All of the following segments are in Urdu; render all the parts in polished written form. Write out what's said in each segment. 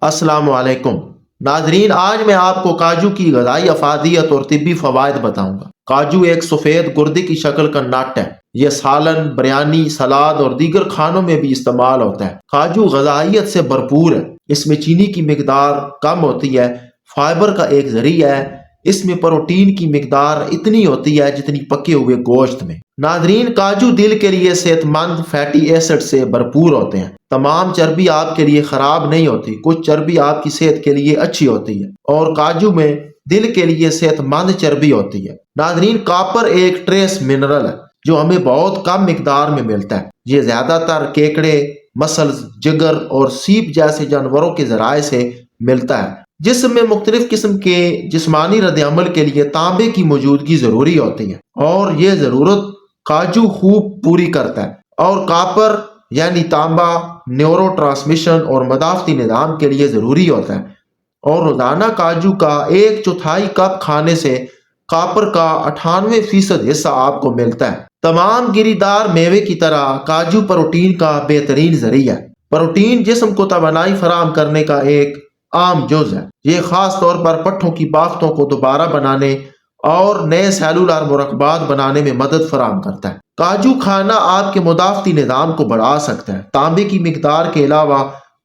السلام علیکم ناظرین، آج میں آپ کو کاجو کی غذائی افادیت اور طبی فوائد بتاؤں گا۔ کاجو ایک سفید گردے کی شکل کا نٹ ہے۔ یہ سالن، بریانی، سلاد اور دیگر کھانوں میں بھی استعمال ہوتا ہے۔ کاجو غذائیت سے بھرپور ہے۔ اس میں چینی کی مقدار کم ہوتی ہے، فائبر کا ایک ذریعہ ہے۔ اس میں پروٹین کی مقدار اتنی ہوتی ہے جتنی پکے ہوئے گوشت میں۔ ناظرین، کاجو دل کے لیے صحت مند فیٹی ایسڈ سے بھرپور ہوتے ہیں۔ تمام چربی آپ کے لیے خراب نہیں ہوتی، کچھ چربی آپ کی صحت کے لیے اچھی ہوتی ہے، اور کاجو میں دل کے لیے صحت مند چربی ہوتی ہے۔ ناظرین، کاپر ایک ٹریس منرل ہے جو ہمیں بہت کم مقدار میں ملتا ہے۔ یہ زیادہ تر کیکڑے، مسلز، جگر اور سیپ جیسے جانوروں کے ذرائع سے ملتا ہے۔ جسم میں مختلف قسم کے جسمانی رد عمل کے لیے تانبے کی موجودگی ضروری ہوتی ہے، اور یہ ضرورت کاجو خوب پوری کرتا ہے۔ اور کاپر یعنی تانبا نیورو ٹرانسمیشن اور مدافعتی نظام کے لیے ضروری ہوتا ہے، اور روزانہ کاجو کا 1/4 کپ کھانے سے کاپر کا 98% حصہ آپ کو ملتا ہے۔ تمام گری دار میوے کی طرح کاجو پروٹین کا بہترین ذریعہ ہے۔ پروٹین جسم کو توانائی فراہم کرنے کا ایک عام جز ہے۔ یہ خاص طور پر پٹھوں کی بافتوں کو دوبارہ بنانے اور نئے سیلولر مرکبات بنانے میں مدد فراہم کرتا ہے۔ کاجو کھانا آپ کے مدافعتی نظام کو بڑھا سکتا ہے۔ تانبے کی مقدار کے علاوہ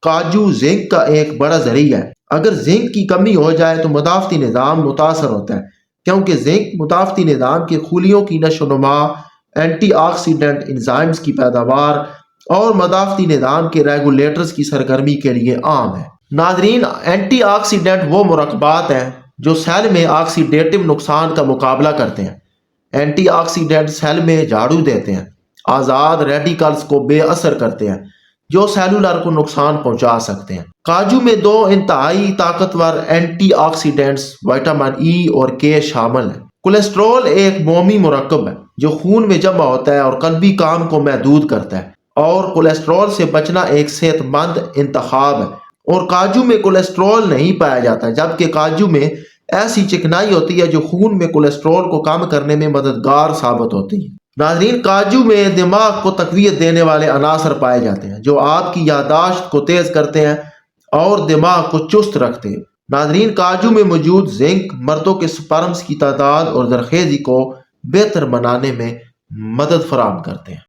کاجو زنک کا ایک بڑا ذریعہ ہے۔ اگر زنک کی کمی ہو جائے تو مدافعتی نظام متاثر ہوتا ہے، کیونکہ زنک مدافعتی نظام کے خلیوں کی نشو و نما، اینٹی آکسیڈنٹ انزائمز کی پیداوار اور مدافعتی نظام کے ریگولیٹرز کی سرگرمی کے لیے عام ہے۔ ناظرین، اینٹی آکسیڈنٹ وہ مرکبات ہیں جو سیل میں آکسیڈیٹو نقصان کا مقابلہ کرتے ہیں۔ اینٹی آکسیڈنٹ سیل میں جھاڑو دیتے ہیں، آزاد ریڈیکلز کو بے اثر کرتے ہیں جو سیلولر کو نقصان پہنچا سکتے ہیں۔ کاجو میں 2 انتہائی طاقتور اینٹی آکسیڈنٹس وٹامن ای اور کے شامل ہیں۔ کولیسٹرول ایک مومی مرکب ہے جو خون میں جمع ہوتا ہے اور قلبی کام کو محدود کرتا ہے، اور کولیسٹرول سے بچنا ایک صحت مند انتخاب ہے۔ اور کاجو میں کولیسٹرول نہیں پایا جاتا، جبکہ کاجو میں ایسی چکنائی ہوتی ہے جو خون میں کولیسٹرول کو کم کرنے میں مددگار ثابت ہوتی ہے۔ ناظرین، کاجو میں دماغ کو تقویت دینے والے عناصر پائے جاتے ہیں جو آپ کی یادداشت کو تیز کرتے ہیں اور دماغ کو چست رکھتے ہیں۔ ناظرین، کاجو میں موجود زنک مردوں کے سپرمز کی تعداد اور زرخیزی کو بہتر بنانے میں مدد فراہم کرتے ہیں۔